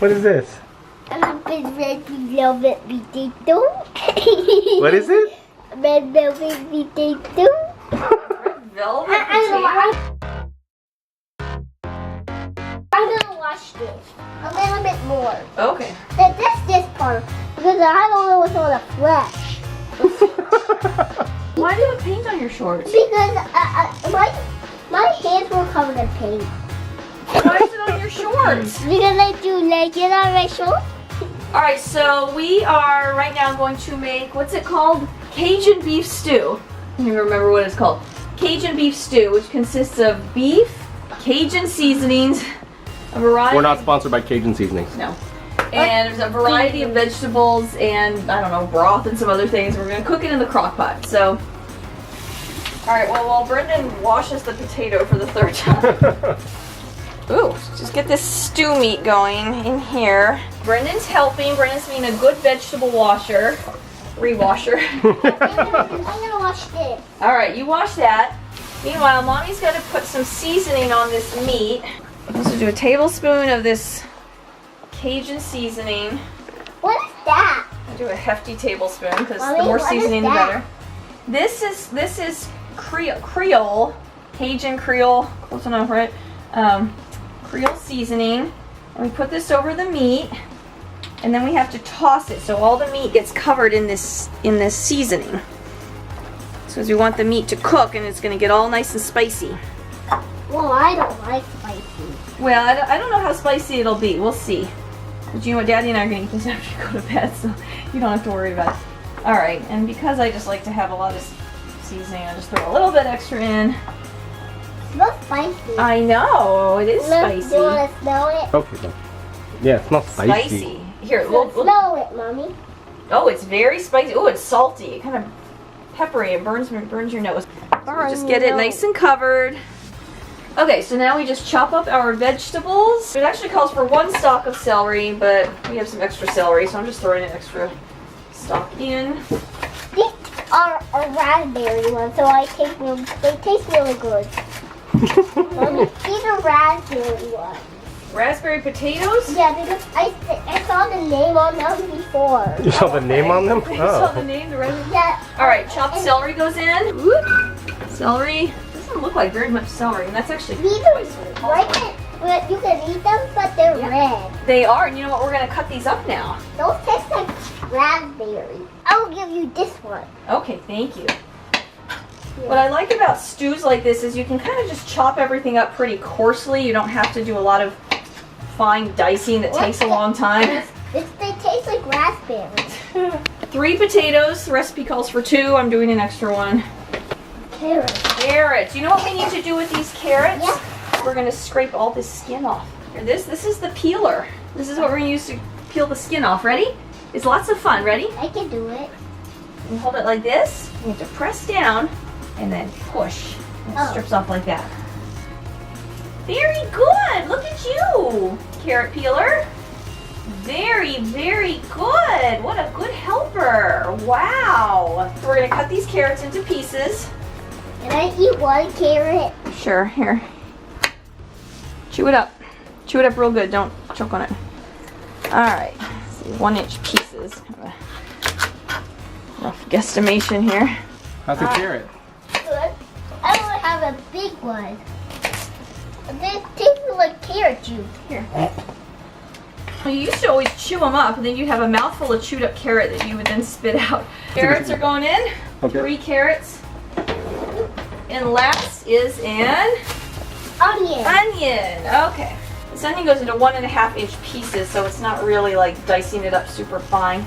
What is this? Red velvet potato. What is it? Red velvet potato. Velvet I'm gonna wash this a little bit more. Okay. This part because I don't know what's all the flesh. Why do you have paint on your shorts? Because my hands were covered in paint. Why is it on your shorts? Because I do like it on my shorts. All right, so we are right now going to make, what's it called? Cajun beef stew. I don't even remember what it's called. Cajun beef stew, which consists of beef, Cajun seasonings, a variety. We're not sponsored by Cajun seasonings. No. And there's a variety of vegetables and, I don't know, broth and some other things. We're going to cook it in the crock pot. So, all right, well, while Brendan washes the potato for the third time. Ooh, just get this stew meat going in here. Brendan's helping. Brendan's being a good vegetable washer. Rewasher. I'm gonna wash this. All right, you wash that. Meanwhile, Mommy's got to put some seasoning on this meat. I'm supposed to do a tablespoon of this Cajun seasoning. What is that? I do a hefty tablespoon because the Mommy, more what seasoning, is the that? better. This is Creole, Cajun Creole, close enough, right? Creole seasoning, and we put this over the meat, and then we have to toss it so all the meat gets covered in this seasoning. Because we want the meat to cook, and it's going to get all nice and spicy. Well, I don't like spicy. Well, I don't know how spicy it'll be. We'll see. But you know what? Daddy and I are going to eat this after you go to bed, so you don't have to worry about it. All right, and because I just like to have a lot of seasoning, I just throw a little bit extra in. It smells spicy. I know, it is spicy. Do you want to smell it? Okay, then. Yeah, it smells spicy. Spicy. Here, we'll Smell it, Mommy. Oh, it's very spicy. Oh, it's salty. It kind of peppery. It burns your nose. So just get it nice and covered. Okay, so now we just chop up our vegetables. It actually calls for 1 stalk of celery, but we have some extra celery, so I'm just throwing an extra stalk in. These are a raspberry ones, so they taste really good. Mommy, these are raspberry ones. Raspberry potatoes? Yeah, because I saw the name on them before. You saw the name on them? You saw the name, the raspberry? Yeah. Alright, chopped celery goes in. Whoop. Celery. Doesn't look like very much celery, and that's actually These are right. You can eat them, but they're red. They are, and you know what? We're going to cut these up now. Those taste like raspberry. I'll give you this one. Okay, thank you. What I like about stews like this is you can kind of just chop everything up pretty coarsely. You don't have to do a lot of fine dicing that takes a long time. They taste like raspberries. 3 potatoes. The recipe calls for 2. I'm doing an extra one. Carrots. Carrots. You know what we need to do with these carrots? Yeah. We're going to scrape all this skin off. Here, this is the peeler. This is what we're going to use to peel the skin off. Ready? It's lots of fun. Ready? I can do it. You hold it like this. You have to press down and then push. And it strips off like that. Very good. Look at you, carrot peeler. Very, very good. What a good helper. Wow. So we're going to cut these carrots into pieces. Can I eat 1 carrot? Sure, here. Chew it up. Chew it up real good. Don't choke on it. Alright. 1-inch pieces. Kind of a rough guesstimation here. How's the carrot? Good. I want to have a big one. They taste like carrot juice. Here. Well, you used to always chew them up, and then you'd have a mouthful of chewed up carrot that you would then spit out. Carrots are going in. Okay. 3 carrots. And last is an Onion. onion. Okay. This onion goes into 1.5-inch pieces, so it's not really like dicing it up super fine.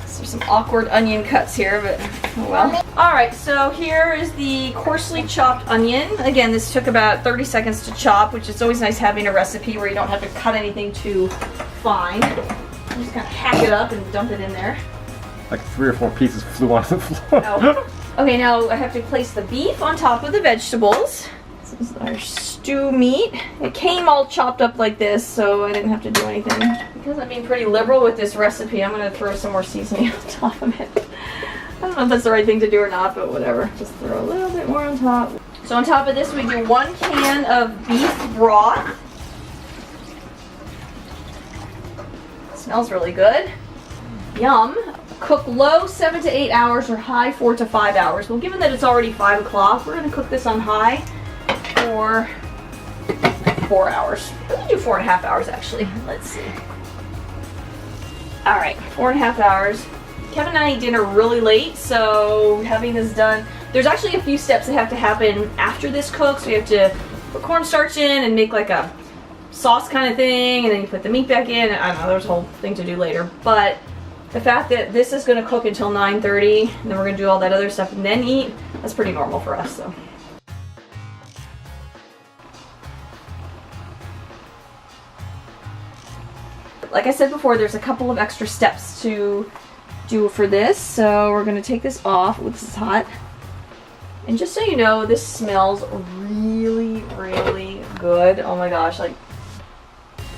So there's some awkward onion cuts here, but oh well. Alright, so here is the coarsely chopped onion. Again, this took about 30 seconds to chop, which is always nice having a recipe where you don't have to cut anything too fine. You just kind of hack it up and dump it in there. Like 3 or 4 pieces flew onto the floor. Oh. Okay, now I have to place the beef on top of the vegetables. This is our stew meat. It came all chopped up like this, so I didn't have to do anything. Because I'm being pretty liberal with this recipe, I'm going to throw some more seasoning on top of it. I don't know if that's the right thing to do or not, but whatever. Just throw a little bit more on top. So on top of this, we do 1 can of beef broth. Smells really good. Yum. Cook low 7 to 8 hours or high 4 to 5 hours. Well, given that it's already 5 o'clock, we're going to cook this on high for 4 hours. We can do 4.5 hours actually. Let's see. Alright, 4.5 hours. Kevin and I ate dinner really late, so having this done, there's actually a few steps that have to happen after this cooks. We have to put cornstarch in and make like a sauce kind of thing, and then you put the meat back in. I don't know, there's a whole thing to do later. But the fact that this is going to cook until 9:30, and then we're going to do all that other stuff and then eat, that's pretty normal for us. So. Like I said before, there's a couple of extra steps to do for this, so we're going to take this off. Ooh, this is hot. And just so you know, this smells really, really good. Oh my gosh, like,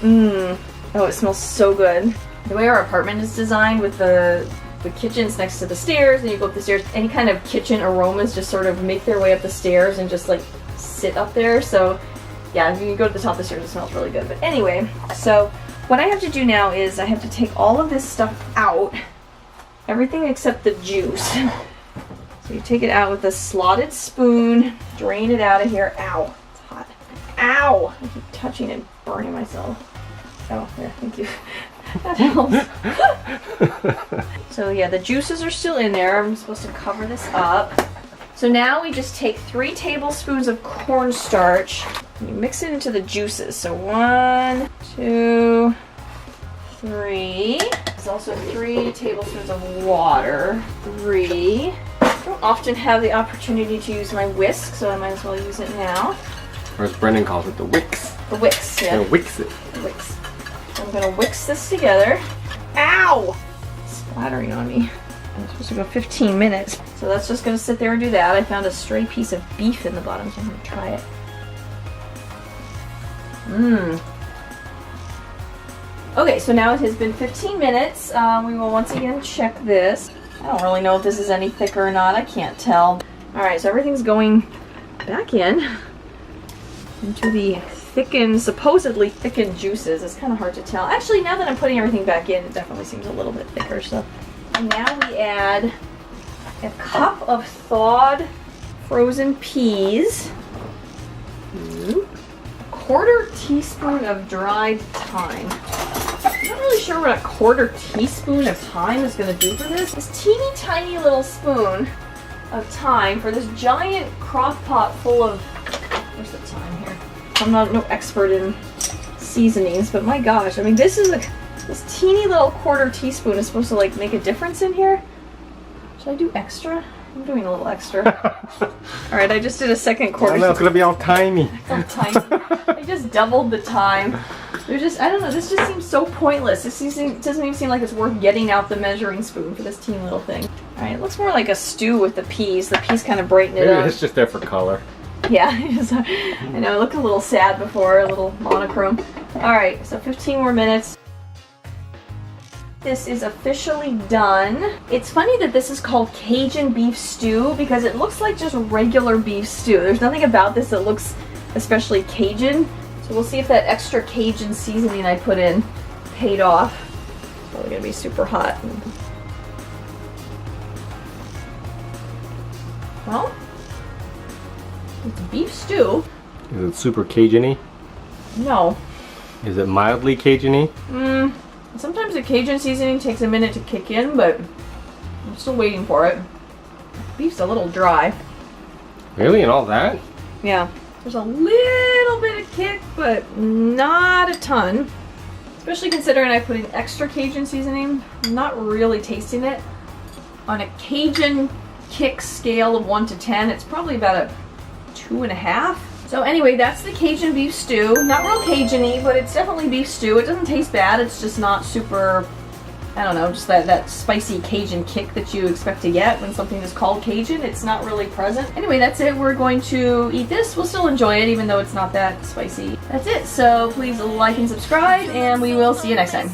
oh, it smells so good. The way our apartment is designed with the kitchen's next to the stairs, and you go up the stairs, any kind of kitchen aromas just sort of make their way up the stairs and just like sit up there. So yeah, if you go to the top of the stairs, it smells really good. But anyway, so what I have to do now is I have to take all of this stuff out. Everything except the juice. So you take it out with a slotted spoon, drain it out of here. Ow, it's hot. Ow! I keep touching and burning myself. Oh, yeah, thank you. That helps. So yeah, the juices are still in there. I'm supposed to cover this up. So now we just take 3 tablespoons of cornstarch and you mix it into the juices. So 1, 2, 3. There's also 3 tablespoons of water. 3. I don't often have the opportunity to use my whisk, so I might as well use it now. Or as Brendan calls it, the wicks. The wicks, yeah. Wicks it. The wicks. I'm gonna whisk this together. Ow! It's splattering on me. I'm supposed to go 15 minutes. So that's just gonna sit there and do that. I found a stray piece of beef in the bottom, so I'm gonna try it. Okay, so now it has been 15 minutes. We will once again check this. I don't really know if this is any thicker or not. I can't tell. Alright, so everything's going back into the thickened, supposedly thickened juices. It's kind of hard to tell. Actually, now that I'm putting everything back in, it definitely seems a little bit thicker. So and now we add a cup of thawed frozen peas, a 1/4 teaspoon of dried thyme. I'm not really sure what a 1/4 teaspoon of thyme is going to do for this. This teeny tiny little spoon of thyme for this giant crock pot full of, where's the thyme here? I'm not no expert in seasonings, but my gosh, I mean this teeny little 1/4 teaspoon is supposed to like make a difference in here. Should I do extra? I'm doing a little extra. Alright, I just did a second 1/4. I know, it's gonna be all tiny. All tiny. I just doubled the time. There's just, I don't know, this just seems so pointless. It doesn't even seem like it's worth getting out the measuring spoon for this teeny little thing. Alright, it looks more like a stew with the peas. The peas kind of brighten it up. Maybe it's just there for color. Yeah, I know, it looked a little sad before, a little monochrome. Alright, so 15 more minutes. This is officially done. It's funny that this is called Cajun beef stew because it looks like just regular beef stew. There's nothing about this that looks especially Cajun. So we'll see if that extra Cajun seasoning I put in paid off. It's probably gonna be super hot. Well, it's beef stew. Is it super Cajun-y? No. Is it mildly Cajun-y? Sometimes the Cajun seasoning takes a minute to kick in, but I'm still waiting for it. Beef's a little dry. Really? And all that? Yeah. There's a little bit of kick, but not a ton. Especially considering I put in extra Cajun seasoning. I'm not really tasting it. On a Cajun kick scale of 1 to 10, it's probably about a 2.5. So anyway, that's the Cajun beef stew. Not real Cajun-y, but it's definitely beef stew. It doesn't taste bad. It's just not super, I don't know, just that spicy Cajun kick that you expect to get when something is called Cajun. It's not really present. Anyway, that's it. We're going to eat this. We'll still enjoy it, even though it's not that spicy. That's it. So please like and subscribe, and we will see you next time.